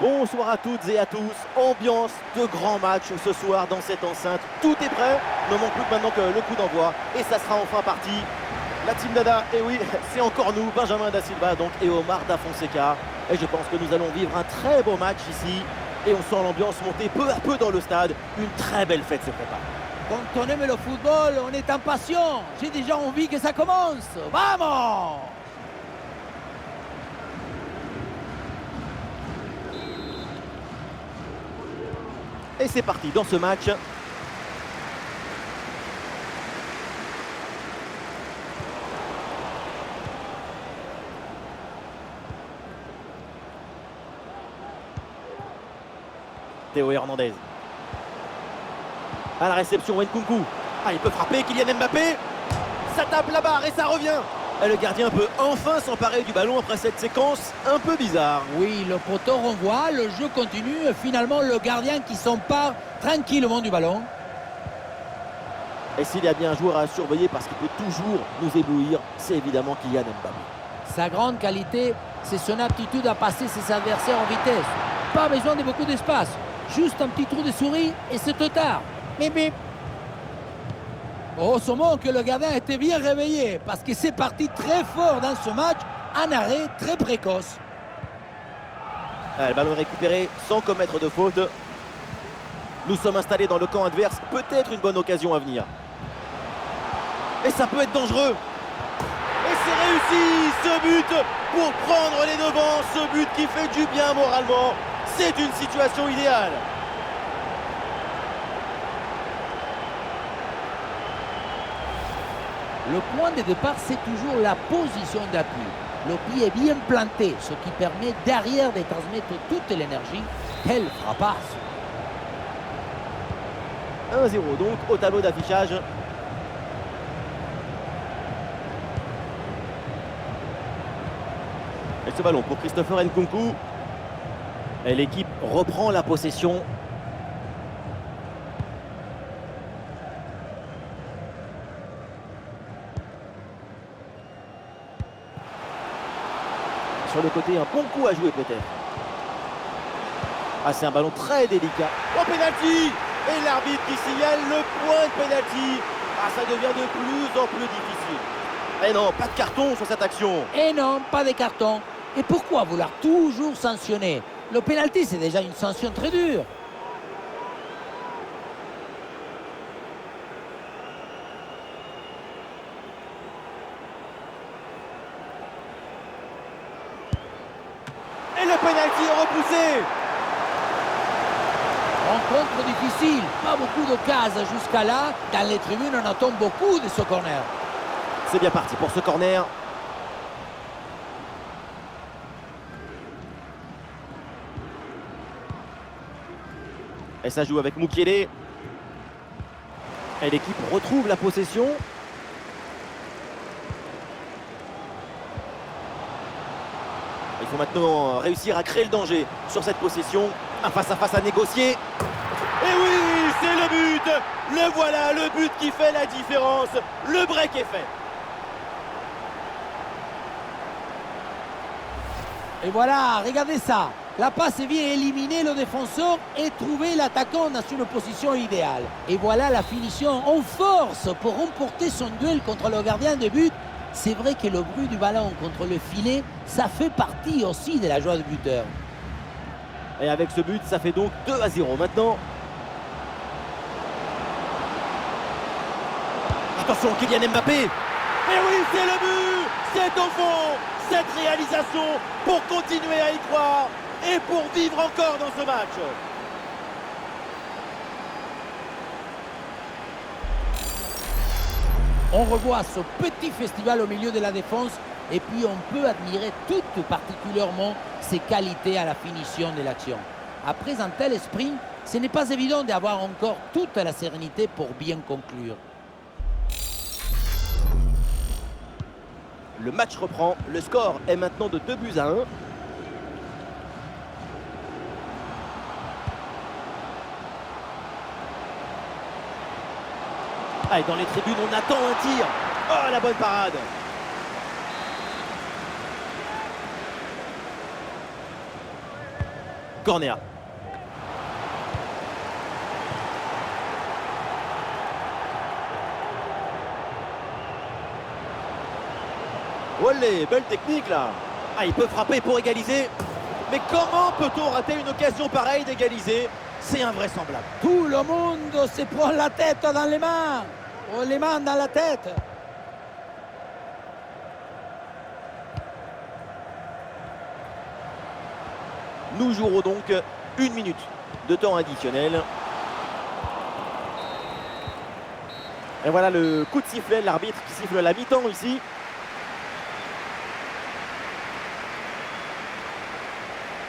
Bonsoir à toutes et à tous, ambiance de grand match ce soir dans cette enceinte, tout est prêt, ne manque plus que maintenant que le coup d'envoi et ça sera enfin parti. La team Dada, et oui, c'est encore nous, Benjamin Da Silva donc, et Omar Da Fonseca, et je pense que nous allons vivre un très beau match ici, et on sent l'ambiance monter peu à peu dans le stade, une très belle fête se prépare. Quand on aime le football, on est impatient, j'ai déjà envie que ça commence, vamos! Et c'est parti dans ce match. Théo Hernandez. À la réception, Nkunku. Ah, il peut frapper, Kylian Mbappé. Ça tape la barre et ça revient. Et le gardien peut enfin s'emparer du ballon après cette séquence un peu bizarre. Oui, le poteau renvoie, le jeu continue, et finalement le gardien qui s'empare tranquillement du ballon. Et s'il y a bien un joueur à surveiller parce qu'il peut toujours nous éblouir, c'est évidemment Kylian Mbappé. Sa grande qualité, c'est son aptitude à passer ses adversaires en vitesse. Pas besoin de beaucoup d'espace, juste un petit trou de souris et c'est tout tard. Bip bip. Heureusement que le gardien était bien réveillé parce que c'est parti très fort dans ce match, un arrêt très précoce. Le ballon récupéré sans commettre de faute. Nous sommes installés dans le camp adverse, peut-être une bonne occasion à venir. Et ça peut être dangereux. Et c'est réussi, ce but pour prendre les devants, ce but qui fait du bien moralement. C'est une situation idéale. Le point de départ, c'est toujours la position d'appui. Le pied est bien planté, ce qui permet derrière de transmettre toute l'énergie. Quelle frappasse! 1-0 donc au tableau d'affichage. Et ce ballon pour Christopher Nkunku. Et l'équipe reprend la possession. Sur le côté, un bon coup à jouer peut-être. Ah, c'est un ballon très délicat. Oh, pénalty! Et l'arbitre qui signale le point de pénalty. Ah, ça devient de plus en plus difficile. Et non, pas de carton sur cette action. Et non, pas de carton. Et pourquoi vouloir toujours sanctionner? Le pénalty, c'est déjà une sanction très dure. Et le pénalty est repoussé. Rencontre difficile, pas beaucoup d'occasions jusqu'à là. Dans les tribunes, on attend beaucoup de ce corner. C'est bien parti pour ce corner. Et ça joue avec Mukiele. Et l'équipe retrouve la possession. Il faut maintenant réussir à créer le danger sur cette possession. Un face-à-face à négocier. Et oui, c'est le but. Le voilà, le but qui fait la différence. Le break est fait. Et voilà, regardez ça. La passe vient éliminer le défenseur et trouver l'attaquant dans une position idéale. Et voilà la finition en force pour remporter son duel contre le gardien de but. C'est vrai que le bruit du ballon contre le filet, ça fait partie aussi de la joie du buteur. Et avec ce but, ça fait donc 2-0 maintenant. Attention, Kylian Mbappé. Et oui, c'est le but. C'est au fond. Cette réalisation pour continuer à y croire et pour vivre encore dans ce match. On revoit ce petit festival au milieu de la défense et puis on peut admirer tout particulièrement ses qualités à la finition de l'action. Après un tel sprint, ce n'est pas évident d'avoir encore toute la sérénité pour bien conclure. Le match reprend, le score est maintenant de 2-1. Ah, et dans les tribunes, on attend un tir. Oh, la bonne parade. corner. Olé, belle technique là. Ah, il peut frapper pour égaliser. Mais comment peut-on rater une occasion pareille d'égaliser? C'est invraisemblable. Tout le monde se prend la tête dans les mains. Oh, les mains dans la tête. Nous jouerons donc 1 minute de temps additionnel. Et voilà le coup de sifflet, l'arbitre qui siffle la mi-temps ici.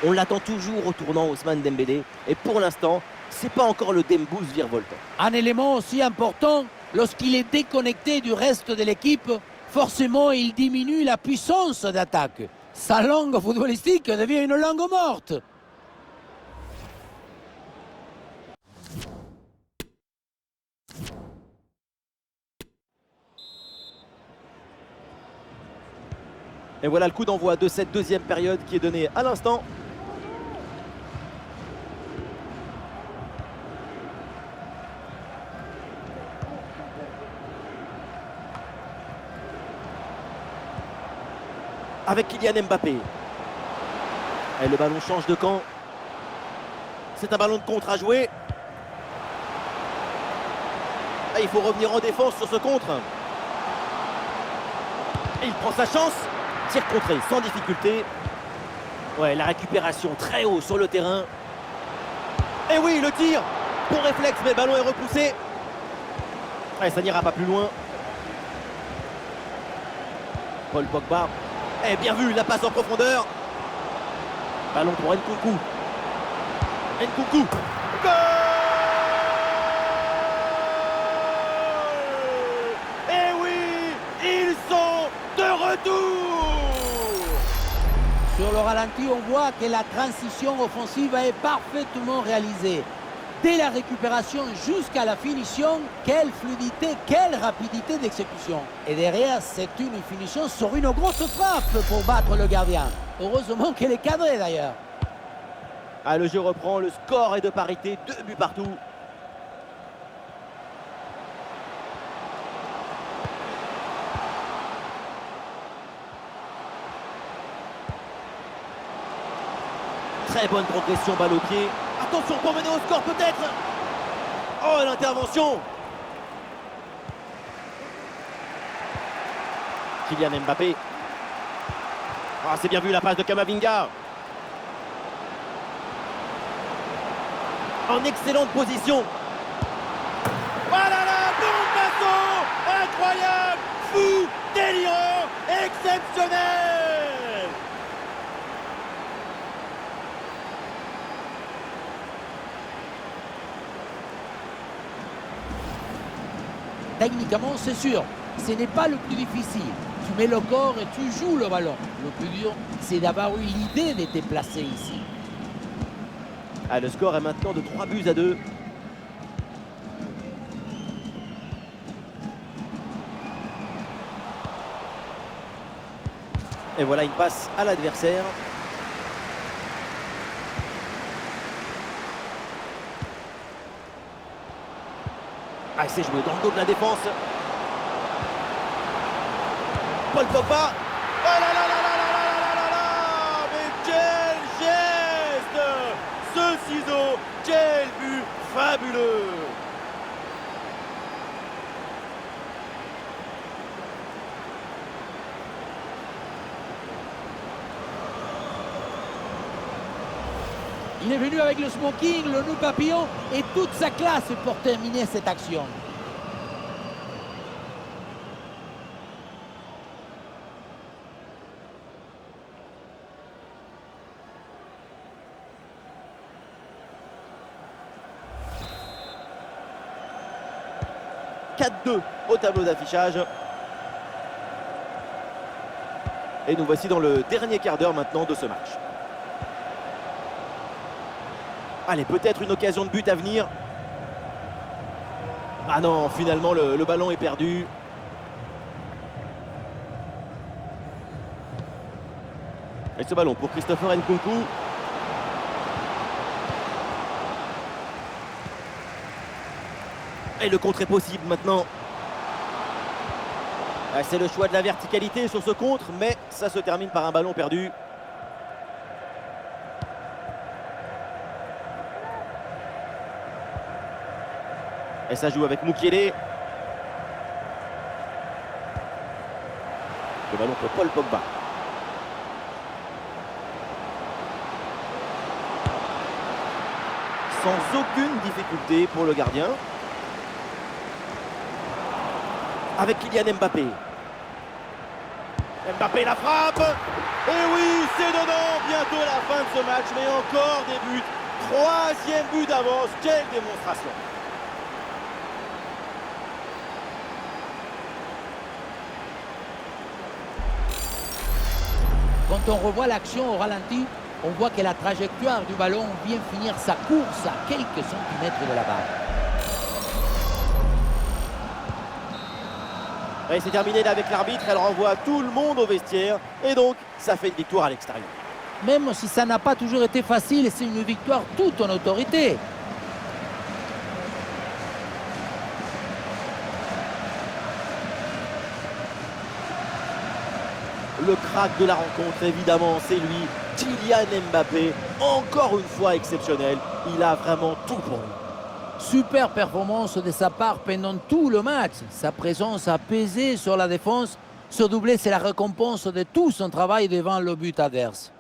On l'attend toujours au tournant, Ousmane Dembélé. Et pour l'instant, c'est pas encore le Dembous virevoltant. Un élément aussi important, lorsqu'il est déconnecté du reste de l'équipe, forcément il diminue la puissance d'attaque. Sa langue footballistique devient une langue morte. Et voilà le coup d'envoi de cette deuxième période qui est donné à l'instant. Avec Kylian Mbappé. Et le ballon change de camp. C'est un ballon de contre à jouer. Et il faut revenir en défense sur ce contre. Et il prend sa chance. Tir contré sans difficulté. Ouais, la récupération très haut sur le terrain. Et oui, le tir. Bon réflexe, mais le ballon est repoussé. Ouais, ça n'ira pas plus loin. Paul Pogba. Et bien vu, la passe en profondeur. Ballon pour Nkunku. Nkunku. Goal! Et oui, ils sont de retour. Sur le ralenti, on voit que la transition offensive est parfaitement réalisée. Dès la récupération jusqu'à la finition, quelle fluidité, quelle rapidité d'exécution. Et derrière, c'est une finition sur une grosse frappe pour battre le gardien. Heureusement qu'elle est cadrée d'ailleurs. Ah, le jeu reprend, le score est de parité, 2 buts partout. Très bonne progression, balle au pied. Attention pour mener au score peut-être. Oh, l'intervention. Kylian Mbappé. Ah, c'est bien vu la passe de Camavinga. En excellente position. Voilà là, bombasso. Incroyable, fou, délirant, exceptionnel. Techniquement, c'est sûr, ce n'est pas le plus difficile. Tu mets le corps et tu joues le ballon. Le plus dur, c'est d'avoir eu l'idée de te placer ici. Ah, le score est maintenant de 3 buts à 2. Et voilà une passe à l'adversaire. Ah, c'est joué dans le dos de la défense. Paul Pogba. Oh là là là là là là là là là. Mais quel geste! Ce ciseau, quel but fabuleux! Il est venu avec le smoking, le nœud papillon et toute sa classe pour terminer cette action. « 4-2 au tableau d'affichage. Et nous voici dans le dernier quart d'heure maintenant de ce match. Allez, peut-être une occasion de but à venir. Ah non, finalement le ballon est perdu. Et ce ballon pour Christopher Nkunku. Et le contre est possible maintenant. Ah, c'est le choix de la verticalité sur ce contre, mais ça se termine par un ballon perdu. Et ça joue avec Mukiele. Le ballon pour Paul Pogba. Sans aucune difficulté pour le gardien. Avec Kylian Mbappé. Mbappé la frappe. Et oui, c'est dedans. Bientôt la fin de ce match, mais encore des buts. Troisième but d'avance. Quelle démonstration. Quand on revoit l'action au ralenti, on voit que la trajectoire du ballon vient finir sa course à quelques centimètres de la barre. Et c'est terminé là avec l'arbitre, elle renvoie tout le monde au vestiaire. Et donc, ça fait une victoire à l'extérieur. Même si ça n'a pas toujours été facile, c'est une victoire toute en autorité. Le crack de la rencontre, évidemment, c'est lui, Kylian Mbappé. Encore une fois exceptionnel, il a vraiment tout pour lui. Super performance de sa part pendant tout le match. Sa présence a pesé sur la défense. Ce doublé, c'est la récompense de tout son travail devant le but adverse.